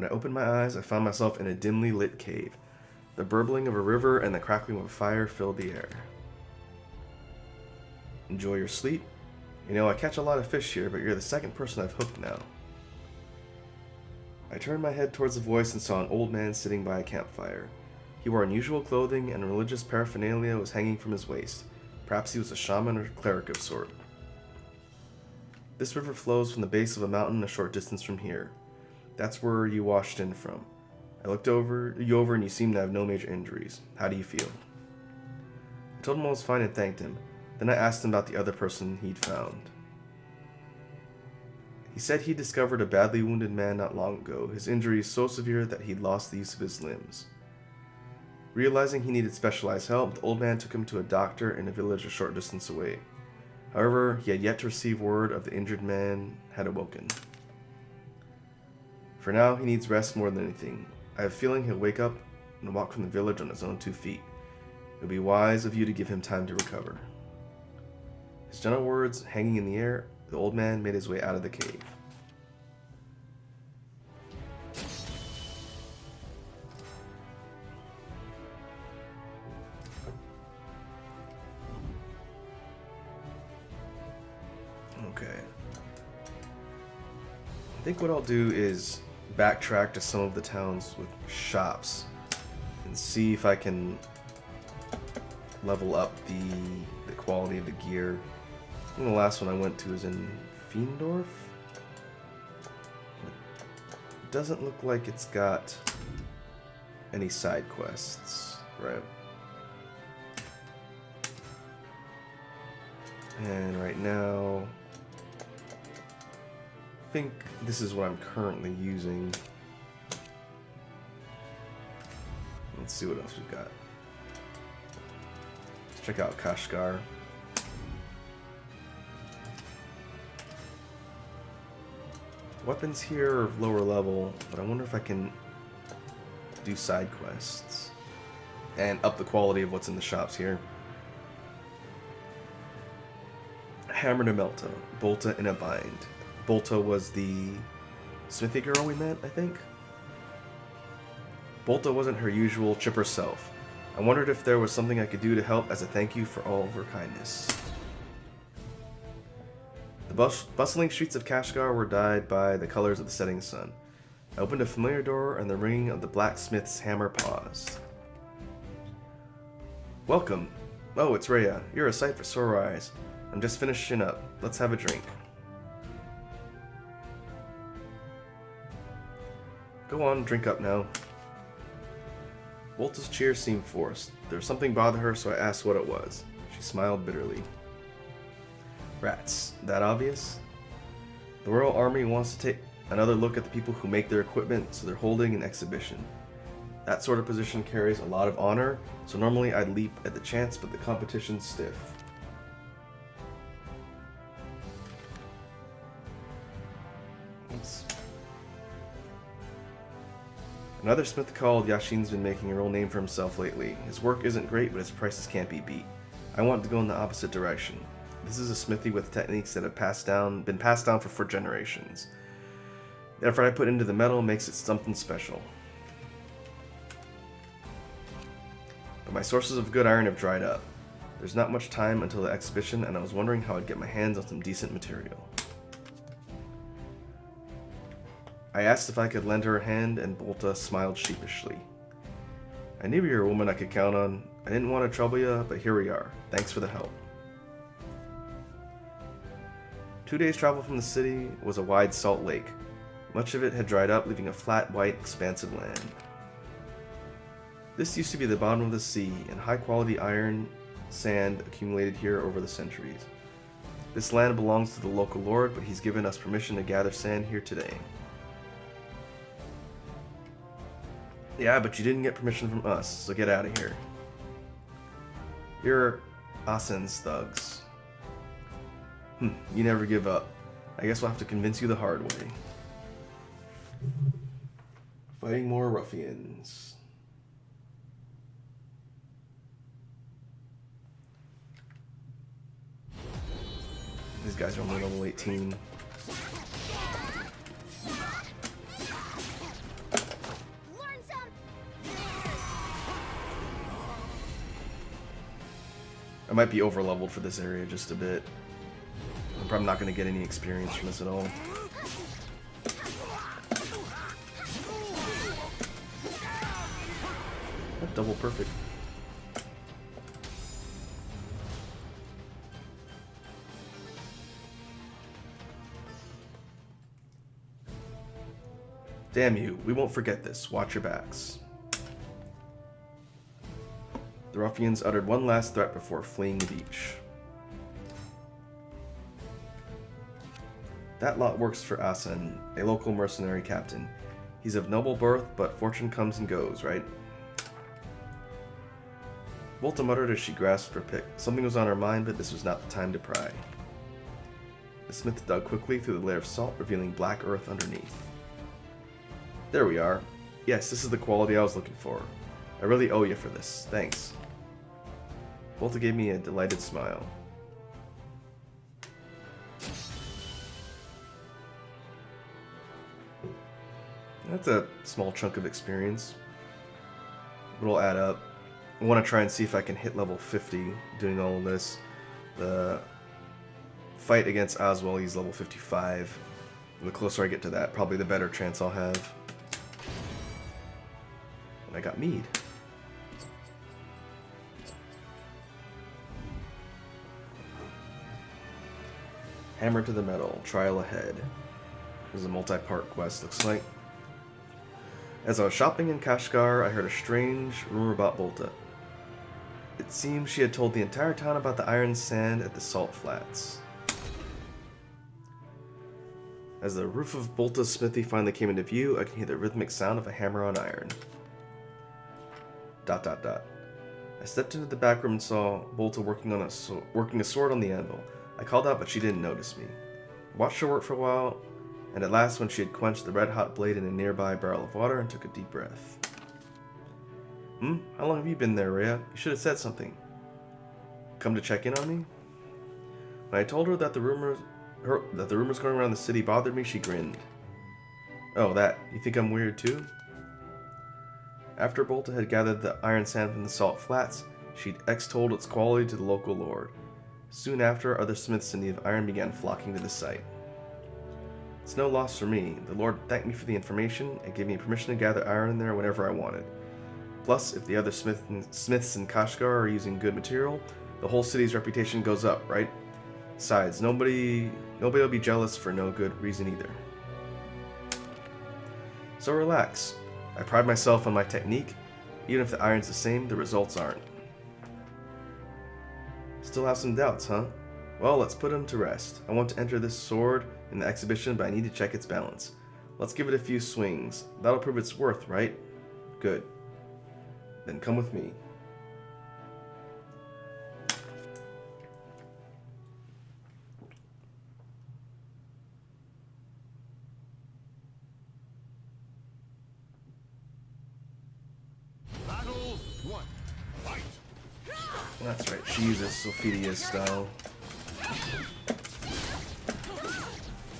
When I opened my eyes, I found myself in a dimly lit cave. The burbling of a river and the crackling of a fire filled the air. Enjoy your sleep? You know, I catch a lot of fish here, but you're the second person I've hooked now. I turned my head towards the voice and saw an old man sitting by a campfire. He wore unusual clothing and religious paraphernalia was hanging from his waist. Perhaps he was a shaman or cleric of sort. This river flows from the base of a mountain a short distance from here. That's where you washed in from. I looked over and you seemed to have no major injuries. How do you feel? I told him I was fine and thanked him. Then I asked him about the other person he'd found. He said he'd discovered a badly wounded man not long ago, his injuries so severe that he'd lost the use of his limbs. Realizing he needed specialized help, the old man took him to a doctor in a village a short distance away. However, he had yet to receive word of the injured man had awoken. For now, he needs rest more than anything. I have a feeling he'll wake up and walk from the village on his own 2 feet. It would be wise of you to give him time to recover. His gentle words hanging in the air, the old man made his way out of the cave. Okay. I think what I'll do is backtrack to some of the towns with shops and see if I can level up the quality of the gear. I think the last one I went to is in Fiendorf. It doesn't look like it's got any side quests, right? And right now, I think this is what I'm currently using. Let's see what else we've got. Let's check out Kashgar. Weapons here are lower level, but I wonder if I can do side quests and up the quality of what's in the shops here. Hammer to Melta, Bolta in a bind. Bolta was the smithy girl we met, I think. Bolta wasn't her usual chipper self. I wondered if there was something I could do to help as a thank you for all of her kindness. The bustling streets of Kashgar were dyed by the colors of the setting sun. I opened a familiar door and the ringing of the blacksmith's hammer paused. Welcome. Oh, it's Rhea. You're a sight for sore eyes. I'm just finishing up. Let's have a drink. Go on, drink up now. Volta's cheer seemed forced. There was something bothering her, so I asked what it was. She smiled bitterly. Rats. That obvious? The Royal Army wants to take another look at the people who make their equipment, so they're holding an exhibition. That sort of position carries a lot of honor, so normally I'd leap at the chance, but the competition's stiff. Another smith called Yashin's been making a real name for himself lately. His work isn't great, but his prices can't be beat. I want to go in the opposite direction. This is a smithy with techniques that have been passed down for 4 generations. The effort I put into the metal makes it something special. But my sources of good iron have dried up. There's not much time until the exhibition, and I was wondering how I'd get my hands on some decent material. I asked if I could lend her a hand, and Bolta smiled sheepishly. I knew you were a woman I could count on. I didn't want to trouble you, but here we are. Thanks for the help. 2 days' travel from the city was a wide salt lake. Much of it had dried up, leaving a flat, white, expansive land. This used to be the bottom of the sea, and high-quality iron sand accumulated here over the centuries. This land belongs to the local lord, but he's given us permission to gather sand here today. Yeah, but you didn't get permission from us, so get out of here. You're Asen's thugs. You never give up. I guess we'll have to convince you the hard way. Fighting more ruffians. These guys are only level 18. I might be over leveled for this area just a bit. I'm probably not going to get any experience from this at all. Double perfect. Damn you, we won't forget this. Watch your backs. The ruffians uttered one last threat before fleeing the beach. That lot works for Asen, a local mercenary captain. He's of noble birth, but fortune comes and goes, right? Volta muttered as she grasped her pick. Something was on her mind, but this was not the time to pry. The smith dug quickly through the layer of salt, revealing black earth underneath. There we are. Yes, this is the quality I was looking for. I really owe you for this. Thanks. Volta gave me a delighted smile. That's a small chunk of experience. It'll add up. I want to try and see if I can hit level 50 doing all of this. The fight against Oswell, he's level 55. The closer I get to that, probably the better chance I'll have. And I got mead. Hammer to the metal, trial ahead. This is a multi-part quest, looks like. As I was shopping in Kashgar, I heard a strange rumor about Volta. It seems she had told the entire town about the iron sand at the salt flats. As the roof of Volta's smithy finally came into view, I can hear the rhythmic sound of a hammer on iron. ... I stepped into the back room and saw Volta working a sword on the anvil. I called out, but she didn't notice me. I watched her work for a while, and at last, when she had quenched the red-hot blade in a nearby barrel of water and took a deep breath. How long have you been there, Rhea? You should have said something. Come to check in on me? When I told her that the rumors going around the city bothered me, she grinned. Oh, that. You think I'm weird too? After Volta had gathered the iron sand from the salt flats, she'd extolled its quality to the local lord. Soon after, other smiths in need of iron began flocking to the site. It's no loss for me. The lord thanked me for the information and gave me permission to gather iron there whenever I wanted. Plus, if the other smiths in Kashgar are using good material, the whole city's reputation goes up, right? Besides, nobody will be jealous for no good reason either. So relax. I pride myself on my technique. Even if the iron's the same, the results aren't. Still have some doubts, huh? Well, let's put them to rest. I want to enter this sword in the exhibition, but I need to check its balance. Let's give it a few swings. That'll prove its worth, right? Good. Then come with me. Battle 1. Fight. That's right, she uses Sophidia's style.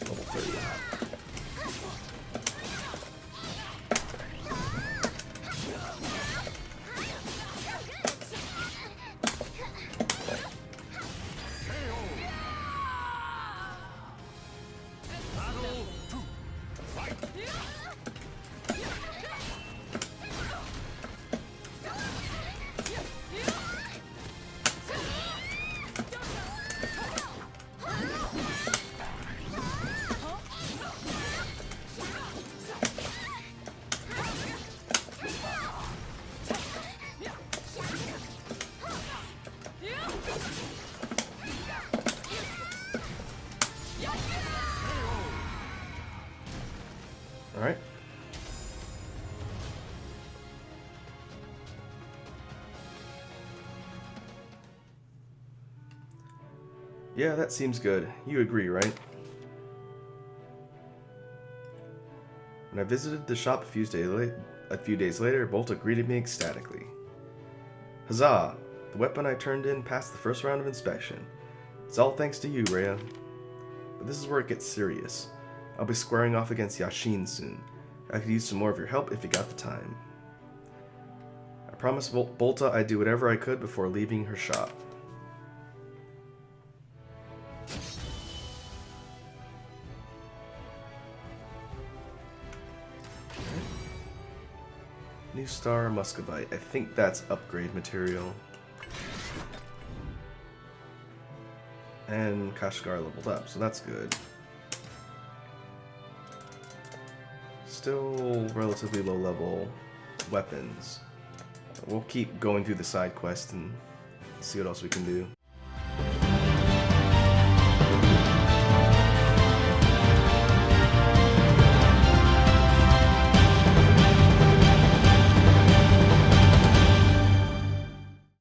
Level 30. Battle 2. Fight. Alright. Yeah, that seems good. You agree, right? When I visited the shop a few days later, Volta greeted me ecstatically. Huzzah! The weapon I turned in passed the first round of inspection. It's all thanks to you, Rhea. But this is where it gets serious. I'll be squaring off against Yashin soon. I could use some more of your help if you got the time. I promised Volta I'd do whatever I could before leaving her shop. New Star Muscovite. I think that's upgrade material. And Kashgar leveled up, so that's good. Still relatively low level weapons. We'll keep going through the side quest and see what else we can do.